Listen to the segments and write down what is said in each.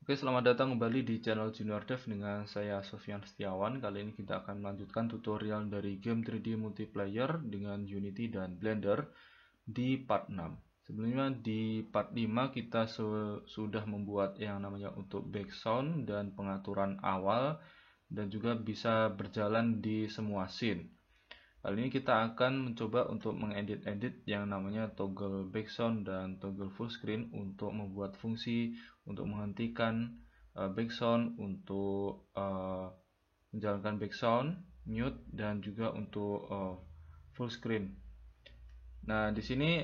Oke, selamat datang kembali di channel Junior Dev dengan saya Sofyan Setiawan. Kali ini kita akan melanjutkan tutorial dari game 3D multiplayer dengan Unity dan Blender di part 6. Sebelumnya di part 5 kita sudah membuat yang namanya untuk background dan pengaturan awal dan juga bisa berjalan di semua scene. Kali ini kita akan mencoba untuk mengedit-edit yang namanya toggle background dan toggle full screen untuk membuat fungsi untuk menghentikan background, untuk menjalankan background, mute, dan juga untuk full screen. Nah, di sini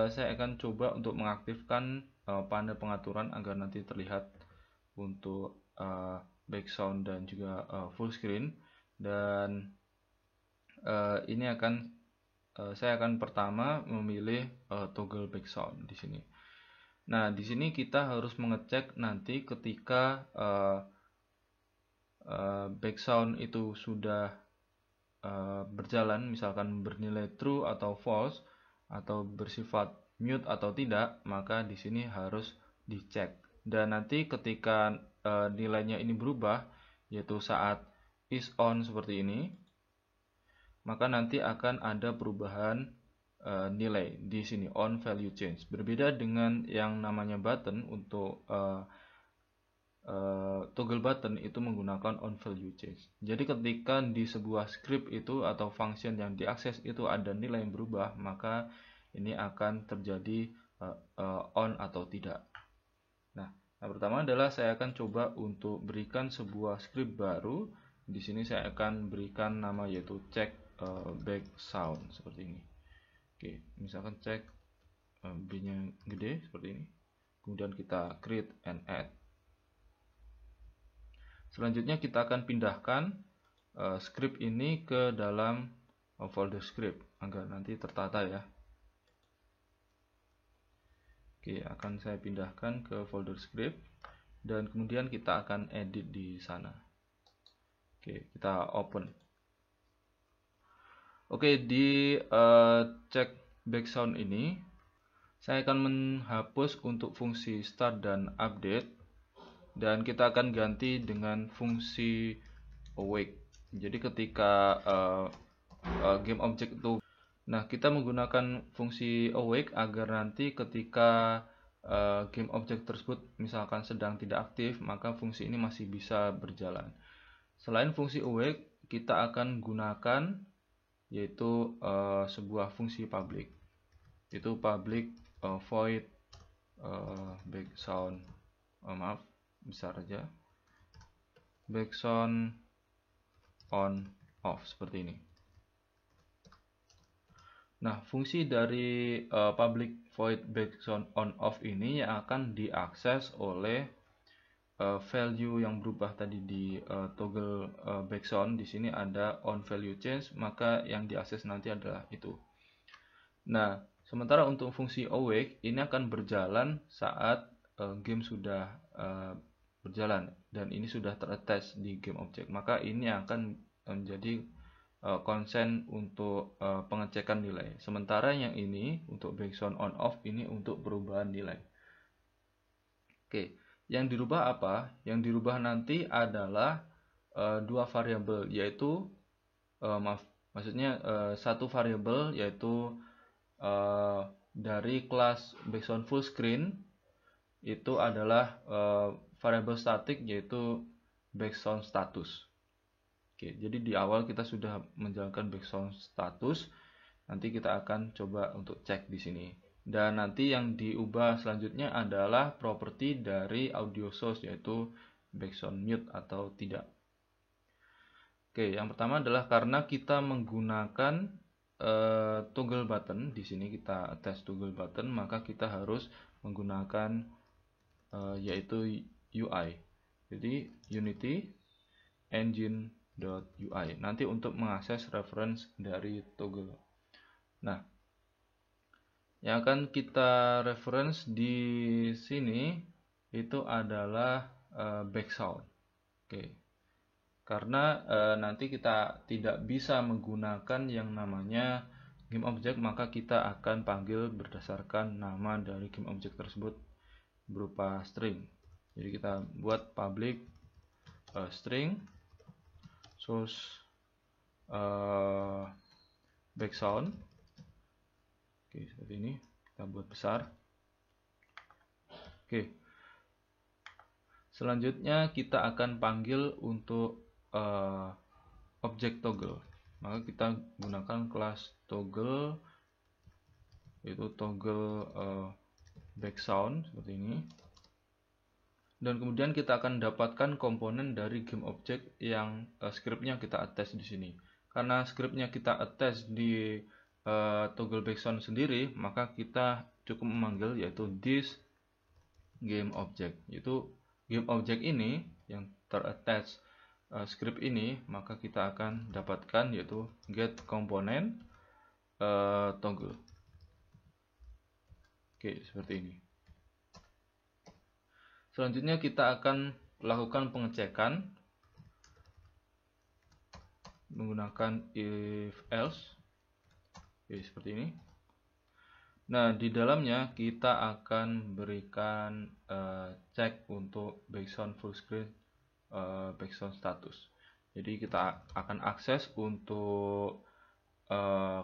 saya akan coba untuk mengaktifkan panel pengaturan agar nanti terlihat untuk background dan juga full screen. Dan ini saya akan pertama memilih toggle background di sini. Nah, di sini kita harus mengecek nanti ketika background itu sudah berjalan, misalkan bernilai true atau false atau bersifat mute atau tidak, maka di sini harus dicek. Dan nanti ketika nilainya ini berubah, yaitu saat is on seperti ini, maka nanti akan ada perubahan nilai di sini, on value change. Berbeda dengan yang namanya button. Untuk toggle button itu menggunakan on value change. Jadi ketika di sebuah script itu atau function yang diakses itu ada nilai yang berubah, maka ini akan terjadi on atau tidak. Nah, yang pertama adalah saya akan coba untuk berikan sebuah script baru. Di sini saya akan berikan nama yaitu check back sound seperti ini. Oke, misalkan cek B-nya gede seperti ini. Kemudian kita create and add. Selanjutnya kita akan pindahkan script ini ke dalam folder script agar nanti tertata ya. Oke, akan saya pindahkan ke folder script dan kemudian kita akan edit di sana. Oke, kita open. Oke, di check background ini saya akan menghapus untuk fungsi start dan update, dan kita akan ganti dengan fungsi awake. Jadi ketika game object itu, nah kita menggunakan fungsi awake agar nanti ketika game object tersebut misalkan sedang tidak aktif, maka fungsi ini masih bisa berjalan. Selain fungsi awake, kita akan gunakan yaitu sebuah fungsi public, yaitu public void background, maaf besar aja, background on off seperti ini. Nah, fungsi dari public void background on off ini yang akan diakses oleh value yang berubah tadi di toggle background. Di sini ada on value change, maka yang diakses nanti adalah itu. Nah, sementara untuk fungsi awake ini akan berjalan saat game sudah berjalan dan ini sudah terattach di game object, maka ini akan menjadi konsen untuk pengecekan nilai. Sementara yang ini untuk background on off ini untuk perubahan nilai. Oke, yang dirubah apa? Yang dirubah nanti adalah dua variabel, yaitu satu variabel yaitu dari kelas background full screen itu adalah variabel statik yaitu background status. Oke, jadi di awal kita sudah menjalankan background status. Nanti kita akan coba untuk cek di sini. Dan nanti yang diubah selanjutnya adalah properti dari audio source yaitu background mute atau tidak. Oke, yang pertama adalah karena kita menggunakan toggle button. Di sini kita attach toggle button, maka kita harus menggunakan yaitu UI. Jadi Unity engine.ui nanti untuk mengakses reference dari toggle. Nah, yang akan kita reference di sini itu adalah background. Oke. Karena nanti kita tidak bisa menggunakan yang namanya game object, maka kita akan panggil berdasarkan nama dari game object tersebut berupa string. Jadi kita buat public string source background. Oke, seperti ini. Kita buat besar. Oke. Selanjutnya kita akan panggil untuk objek toggle. Maka kita gunakan kelas toggle, yaitu toggle background seperti ini. Dan kemudian kita akan dapatkan komponen dari GameObject yang scriptnya kita attach di sini. Karena scriptnya kita attach di toggle background sendiri, maka kita cukup memanggil yaitu this GameObject. Yaitu GameObject ini yang terattach script ini, maka kita akan dapatkan yaitu get component toggle. Oke, seperti ini. Selanjutnya kita akan lakukan pengecekan menggunakan if else. Oke, seperti ini. Nah, di dalamnya kita akan berikan cek untuk background full screen background status. Jadi kita akan akses untuk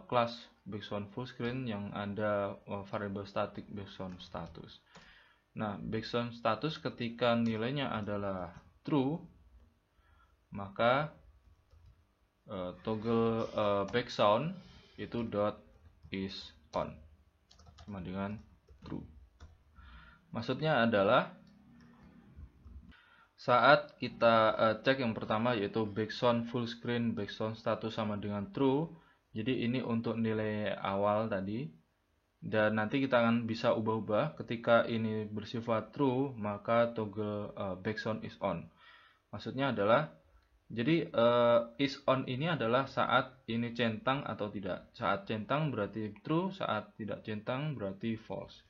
kelas background full screen yang ada variable static background status. Nah, background status ketika nilainya adalah true, maka toggle background itu dot is on sama dengan true. Maksudnya adalah saat kita cek yang pertama yaitu background full screen background status sama dengan true. Jadi ini untuk nilai awal tadi. Dan nanti kita akan bisa ubah-ubah. Ketika ini bersifat true, maka toggle background is on. Maksudnya adalah, jadi is on ini adalah saat ini centang atau tidak. Saat centang berarti true, saat tidak centang berarti false.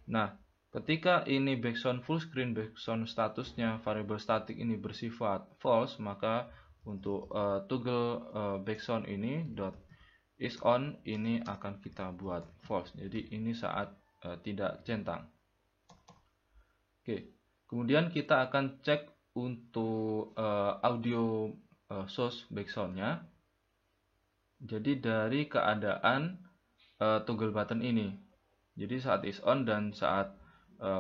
Nah, ketika ini background full screen background statusnya variable static ini bersifat false, maka untuk toggle background ini dot is on ini akan kita buat false. Jadi ini saat tidak centang. Oke, kemudian kita akan cek untuk audio source backgroundnya. Jadi dari keadaan toggle button ini. Jadi saat is on dan saat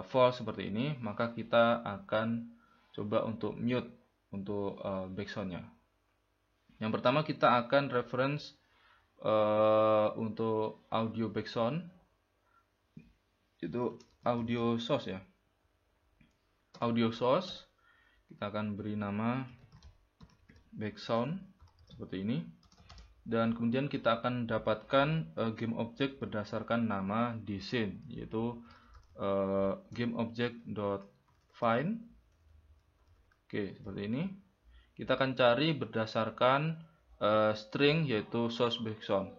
false seperti ini, maka kita akan coba untuk mute untuk backgroundnya. Yang pertama kita akan reference untuk audio background itu audio source ya. Audio source kita akan beri nama background seperti ini, dan kemudian kita akan dapatkan GameObject berdasarkan nama di scene, yaitu GameObject.find. Oke, seperti ini. Kita akan cari berdasarkan string yaitu source background.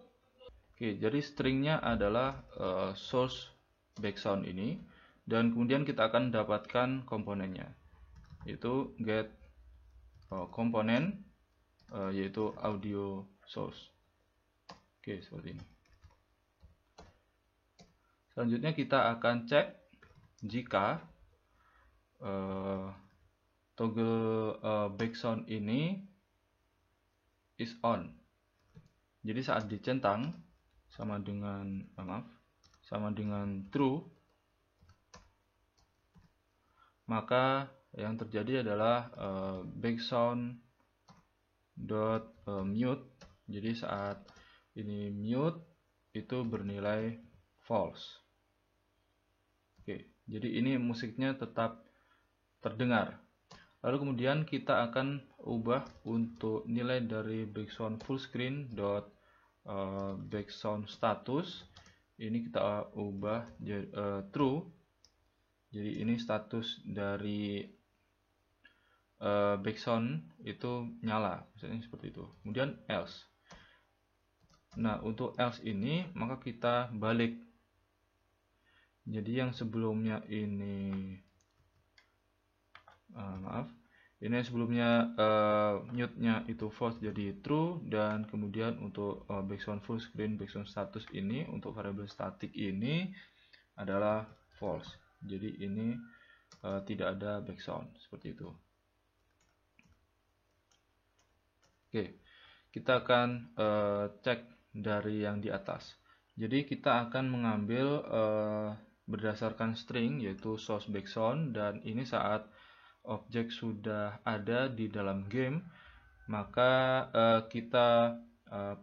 Oke, jadi stringnya adalah source background ini, dan kemudian kita akan dapatkan komponennya yaitu get komponen yaitu audio source. Oke, seperti ini. Selanjutnya kita akan cek jika toggle background ini is on. Jadi saat dicentang sama dengan true, maka yang terjadi adalah background dot mute. Jadi saat ini mute itu bernilai false. Oke, jadi ini musiknya tetap terdengar. Lalu kemudian kita akan ubah untuk nilai dari background full screen dot background status. Ini kita ubah true. Jadi ini status dari background itu nyala, misalnya seperti itu. Kemudian else. Nah, untuk else ini maka kita balik. Jadi yang sebelumnya ini ini sebelumnya mute-nya itu false jadi true, dan kemudian untuk background full screen background status ini untuk variable static ini adalah false. Jadi ini tidak ada background seperti itu. Oke, kita akan cek dari yang di atas. Jadi kita akan mengambil berdasarkan string yaitu source background, dan ini saat objek sudah ada di dalam game maka kita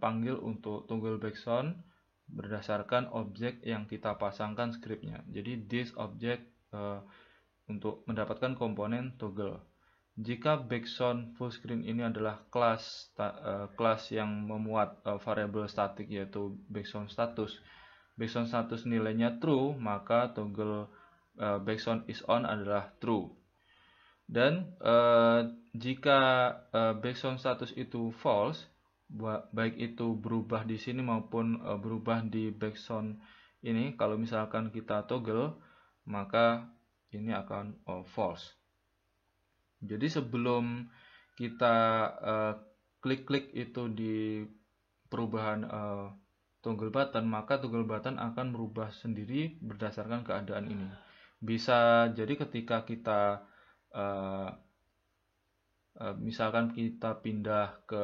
panggil untuk toggle background berdasarkan objek yang kita pasangkan scriptnya. Jadi this object untuk mendapatkan komponen toggle. Jika background full screen ini adalah kelas yang memuat variabel statik yaitu background status nilainya true, maka toggle background is on adalah true. Dan jika background status itu false, baik itu berubah di sini maupun berubah di background ini, kalau misalkan kita toggle maka ini akan false. Jadi sebelum kita klik-klik itu di perubahan toggle button, maka toggle button akan merubah sendiri berdasarkan keadaan ini. Bisa jadi ketika kita misalkan kita pindah ke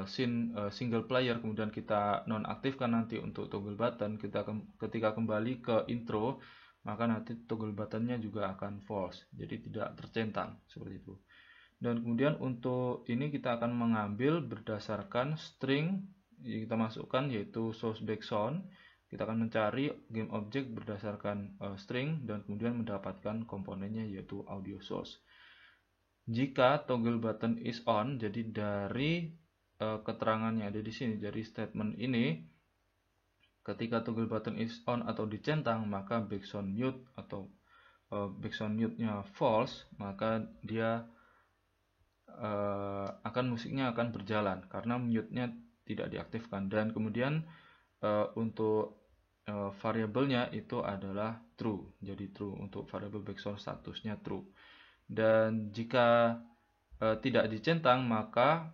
scene single player, kemudian kita nonaktifkan nanti untuk toggle button, ketika kembali ke intro maka nanti toggle buttonnya juga akan false, jadi tidak tercentang seperti itu. Dan kemudian untuk ini kita akan mengambil berdasarkan string yang kita masukkan yaitu source background. Kita akan mencari game object berdasarkan string dan kemudian mendapatkan komponennya yaitu audio source. Jika toggle button is on, jadi dari keterangannya ada di sini, dari statement ini, ketika toggle button is on atau dicentang, maka background mute atau background mute-nya false, maka dia musiknya akan berjalan karena mute-nya tidak diaktifkan. Dan kemudian untuk variabelnya itu adalah true, jadi true untuk variabel background statusnya true. Dan jika tidak dicentang maka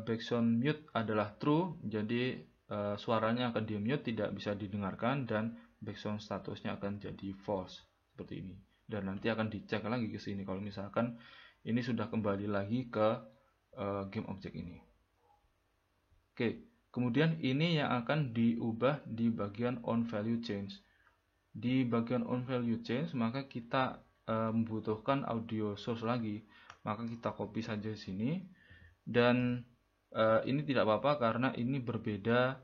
background mute adalah true, jadi suaranya akan di-mute, tidak bisa didengarkan, dan background statusnya akan jadi false seperti ini. Dan nanti akan dicek lagi ke sini kalau misalkan ini sudah kembali lagi ke game object ini. Oke, kemudian ini yang akan diubah di bagian on value change. Di bagian on value change maka kita membutuhkan audio source lagi, maka kita copy saja sini. Dan ini tidak apa-apa karena ini berbeda,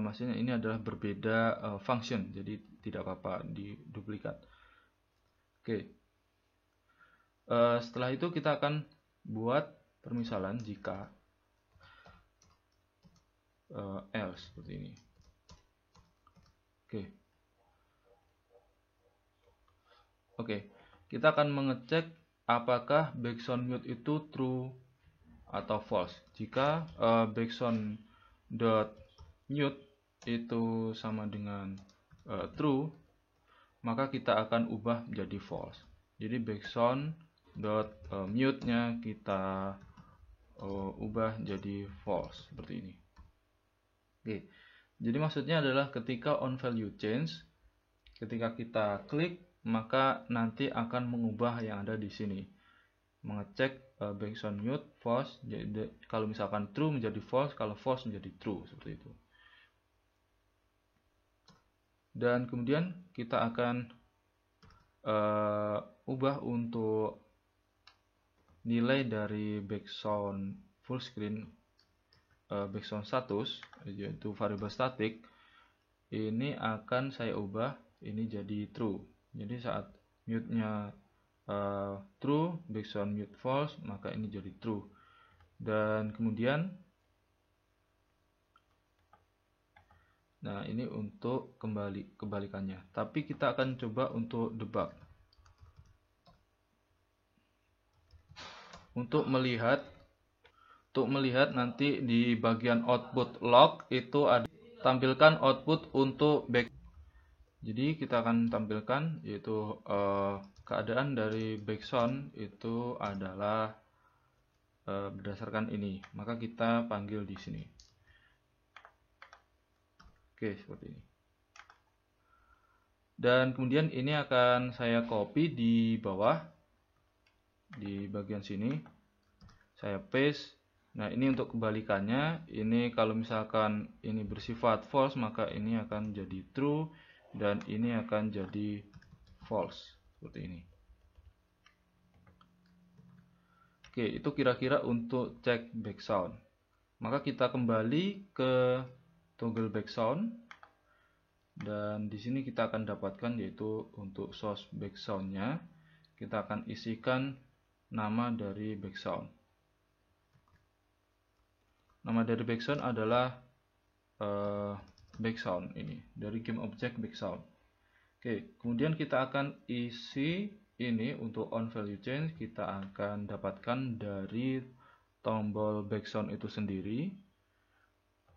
maksudnya ini adalah berbeda function, jadi tidak apa-apa di duplikat. Oke, setelah itu kita akan buat permisalan jika else seperti ini. Oke, kita akan mengecek apakah background mute itu true atau false. Jika background dot mute itu sama dengan true, maka kita akan ubah menjadi false. Jadi background dot mute-nya kita ubah jadi false seperti ini. Oke, jadi maksudnya adalah ketika on value change, ketika kita klik maka nanti akan mengubah yang ada di sini, mengecek background mute false, jadi kalau misalkan true menjadi false, kalau false menjadi true seperti itu. Dan kemudian kita akan ubah untuk nilai dari background full screen background status yaitu variable static, ini akan saya ubah ini jadi true. Jadi saat mute-nya true, background mute false, maka ini jadi true. Dan kemudian nah ini untuk kebalikannya. Tapi kita akan coba untuk debug. Untuk melihat nanti di bagian output log itu ada tampilkan output untuk back. Jadi kita akan tampilkan yaitu keadaan dari background itu adalah berdasarkan ini. Maka kita panggil di sini. Oke, seperti ini. Dan kemudian ini akan saya copy di bawah, di bagian sini saya paste. Nah, ini untuk kebalikannya, ini kalau misalkan ini bersifat false, maka ini akan jadi true, dan ini akan jadi false, seperti ini. Oke, itu kira-kira untuk cek background. Maka kita kembali ke toggle background, dan di sini kita akan dapatkan yaitu untuk source background-nya, kita akan isikan nama dari background. Nama dari background adalah background ini, dari game object background. Oke, kemudian kita akan isi ini untuk on value change, kita akan dapatkan dari tombol background itu sendiri,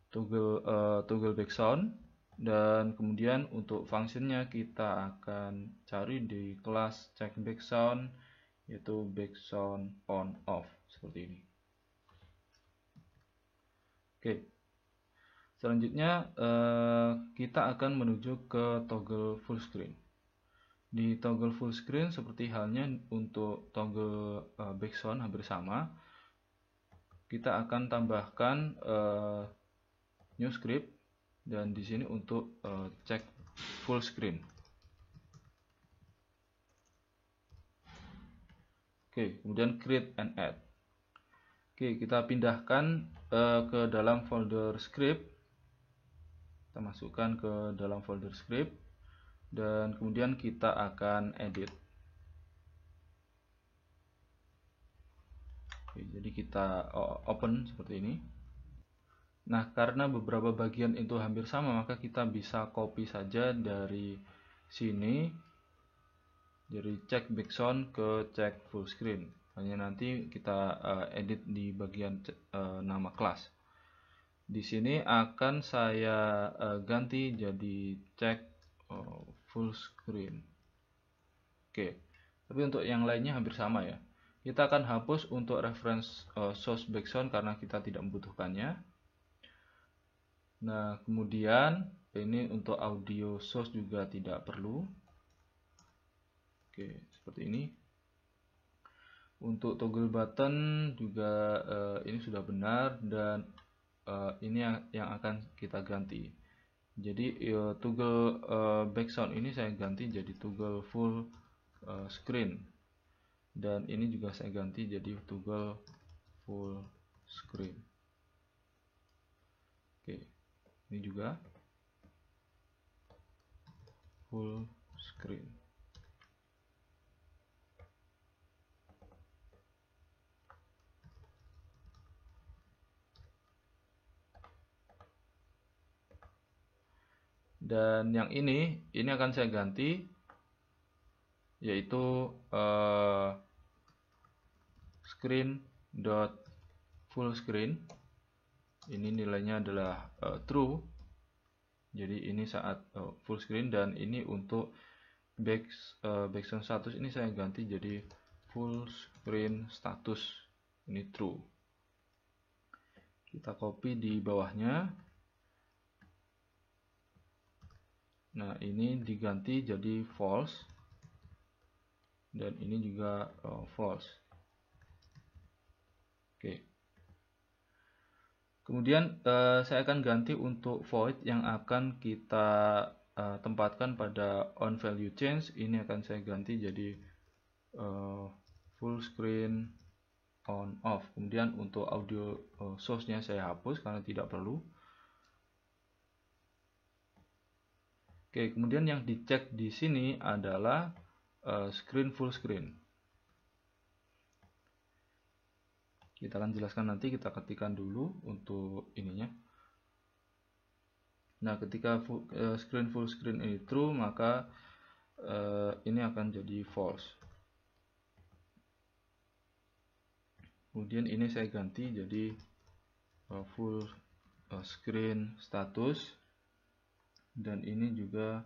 toggle background, dan kemudian untuk fungsinya kita akan cari di kelas check background, yaitu background on off, seperti ini. Oke, selanjutnya kita akan menuju ke toggle full screen. Di toggle full screen seperti halnya untuk toggle background hampir sama. Kita akan tambahkan new script, dan di sini untuk cek full screen. Oke, kemudian create and add. Oke, kita pindahkan ke dalam folder script. Kita masukkan ke dalam folder script, dan kemudian kita akan edit. Oke, jadi kita open seperti ini. Nah, karena beberapa bagian itu hampir sama, maka kita bisa copy saja dari sini, dari check background ke check full screen. Hanya nanti kita edit di bagian nama kelas. Di sini akan saya ganti jadi check full screen. Oke, tapi untuk yang lainnya hampir sama ya. Kita akan hapus untuk reference source background karena kita tidak membutuhkannya. Nah, kemudian ini untuk audio source juga tidak perlu. Oke, seperti ini. Untuk toggle button juga ini sudah benar, dan ini yang akan kita ganti. Jadi toggle background ini saya ganti jadi toggle full screen, dan ini juga saya ganti jadi toggle full screen. Oke, ini juga full screen. Dan yang ini akan saya ganti, yaitu screen dot full screen. Ini nilainya adalah true, jadi ini saat full screen, dan ini untuk background status ini saya ganti jadi full screen status, ini true. Kita copy di bawahnya. Nah, ini diganti jadi false, dan ini juga false. Oke. Kemudian saya akan ganti untuk void yang akan kita tempatkan pada on value change. Ini akan saya ganti jadi full screen on off. Kemudian untuk audio source-nya saya hapus karena tidak perlu. Oke, kemudian yang dicek di sini adalah screen full screen. Kita akan jelaskan nanti, kita ketikkan dulu untuk ininya. Nah, ketika screen full screen ini true, maka ini akan jadi false. Kemudian ini saya ganti jadi full screen status, dan ini juga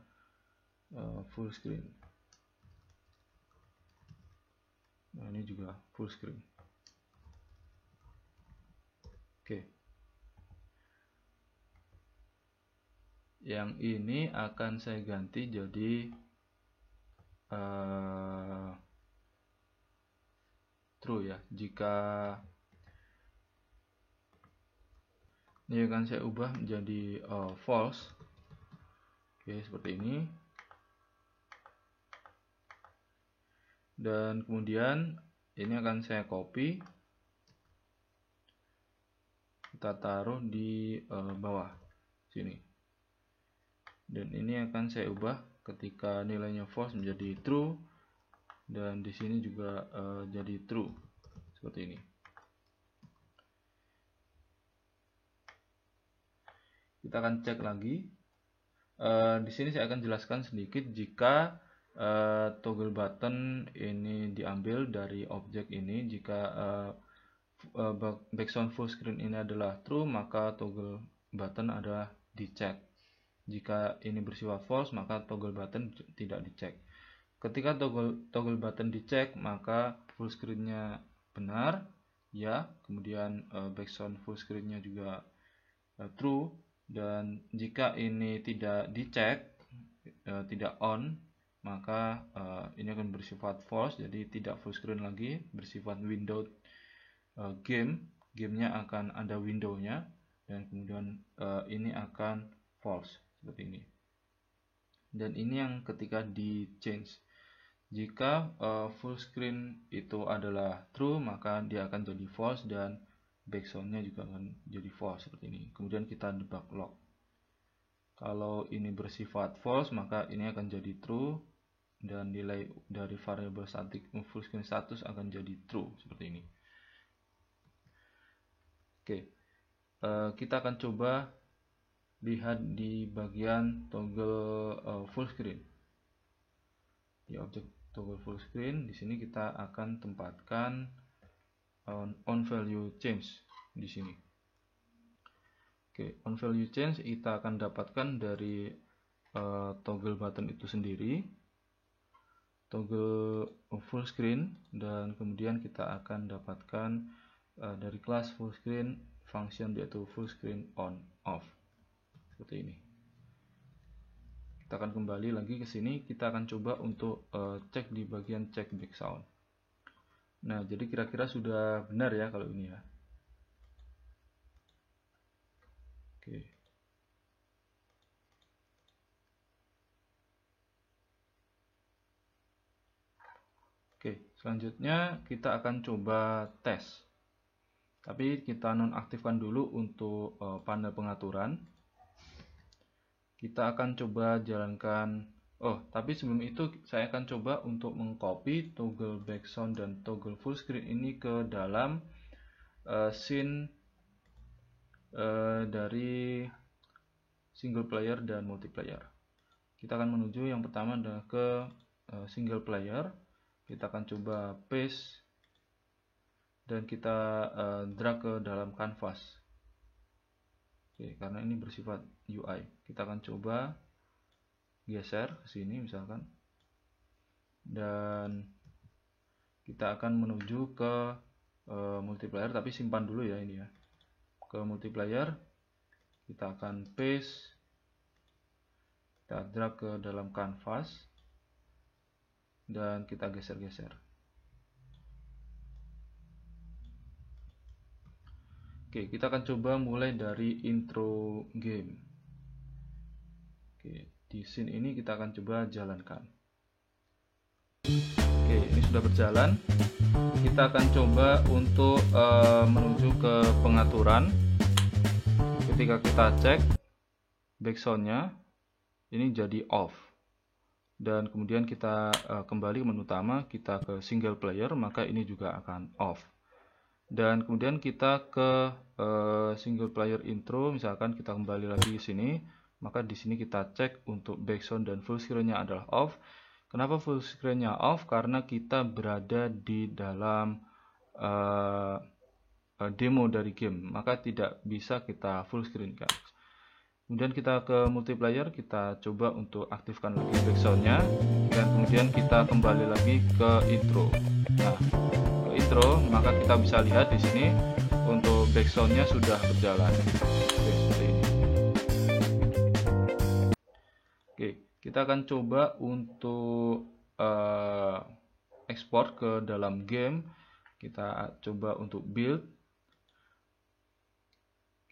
full screen. Nah, ini juga full screen. Oke. Yang ini akan saya ganti jadi true ya. Jika ini akan saya ubah menjadi false. Oke, seperti ini. Dan kemudian ini akan saya copy, kita taruh di bawah sini. Dan ini akan saya ubah ketika nilainya false menjadi true, dan di sini juga jadi true seperti ini. Kita akan cek lagi. Di sini saya akan jelaskan sedikit jika toggle button ini diambil dari objek ini. Jika background full screen ini adalah true, maka toggle button adalah dicek. Jika ini bersifat false, maka toggle button tidak dicek. Ketika toggle button dicek, maka full screen-nya benar ya, kemudian background full screen-nya juga true. Dan jika ini tidak dicek, tidak on, maka ini akan bersifat false, jadi tidak full screen lagi, bersifat window gamenya akan ada window-nya, dan kemudian ini akan false seperti ini. Dan ini yang ketika di change, jika full screen itu adalah true, maka dia akan jadi false dan background-nya juga akan jadi false seperti ini. Kemudian kita debug log. Kalau ini bersifat false, maka ini akan jadi true, dan nilai dari variabel static full screen status akan jadi true seperti ini. Oke, kita akan coba lihat di bagian toggle full screen. Di objek toggle full screen, di sini kita akan tempatkan on value change di sini. Oke, on value change kita akan dapatkan dari toggle button itu sendiri, toggle full screen, dan kemudian kita akan dapatkan dari kelas full screen function, yaitu full screen on off seperti ini. Kita akan kembali lagi ke sini, kita akan coba untuk cek di bagian check background. Nah, jadi kira-kira sudah benar ya kalau ini ya. Oke, selanjutnya kita akan coba tes. Tapi kita nonaktifkan dulu untuk panel pengaturan. Kita akan coba jalankan. Tapi sebelum itu saya akan coba untuk mengcopy toggle background dan toggle full screen ini ke dalam scene dari single player dan multiplayer. Kita akan menuju yang pertama adalah ke single player. Kita akan coba paste dan kita drag ke dalam canvas. Oke, karena ini bersifat UI, kita akan coba geser ke sini misalkan, dan kita akan menuju ke multiplayer, tapi simpan dulu ya ini ya. Ke multiplayer kita akan paste, kita drag ke dalam canvas, dan kita geser-geser. Oke, kita akan coba mulai dari intro game. Oke, di scene ini kita akan coba jalankan. Oke, ini sudah berjalan. Kita akan coba untuk menuju ke pengaturan. Ketika kita cek background-nya, ini jadi off. Dan kemudian kita kembali ke menu utama, kita ke single player, maka ini juga akan off. Dan kemudian kita ke single player intro, misalkan kita kembali lagi ke sini, maka di sini kita cek untuk background dan full screen-nya adalah off. Kenapa full screen-nya off? Karena kita berada di dalam demo dari game, maka tidak bisa kita full screen kan. Kemudian kita ke multiplayer, kita coba untuk aktifkan lagi background-nya, dan kemudian kita kembali lagi ke intro. Nah, ke intro, maka kita bisa lihat di sini untuk background-nya sudah berjalan. Oke, seperti ini. Kita akan coba untuk ekspor ke dalam game. Kita coba untuk build.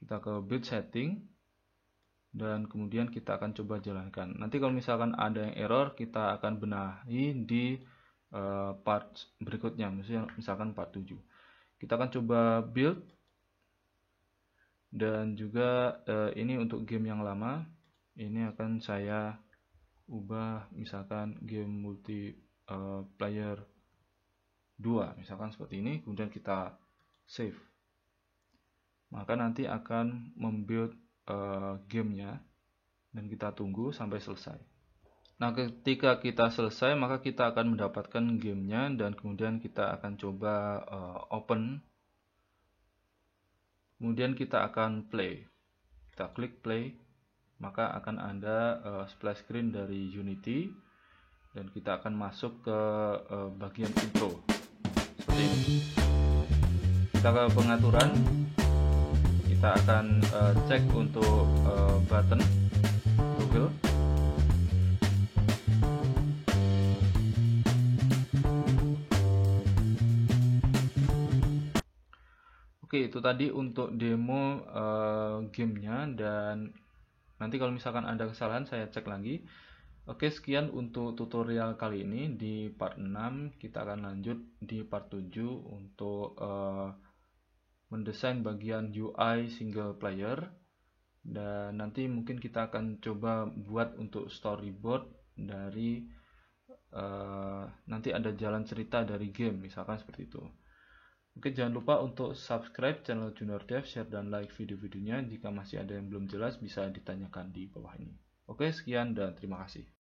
Kita ke build setting. Dan kemudian kita akan coba jalankan. Nanti kalau misalkan ada yang error, kita akan benahi di part berikutnya, misalkan part 7. Kita akan coba build. Dan juga ini untuk game yang lama. Ini akan saya ubah misalkan game multiplayer 2, misalkan seperti ini. Kemudian kita save. Maka nanti akan membuild gamenya, dan kita tunggu sampai selesai. Nah, ketika kita selesai, maka kita akan mendapatkan gamenya, dan kemudian kita akan coba open. Kemudian kita akan play. Kita klik play, maka akan ada splash screen dari Unity, dan kita akan masuk ke bagian intro seperti ini. Kita ke pengaturan. Kita akan cek untuk button toggle. Oke, itu tadi untuk demo gamenya, dan nanti kalau misalkan ada kesalahan saya cek lagi. Oke, sekian untuk tutorial kali ini. Di part 6 kita akan lanjut di part 7 untuk mendesain bagian UI single player, dan nanti mungkin kita akan coba buat untuk storyboard dari nanti ada jalan cerita dari game, misalkan seperti itu. Oke, jangan lupa untuk subscribe channel Junior Dev, share dan like video-videonya. Jika masih ada yang belum jelas bisa ditanyakan di bawah ini. Oke, sekian dan terima kasih.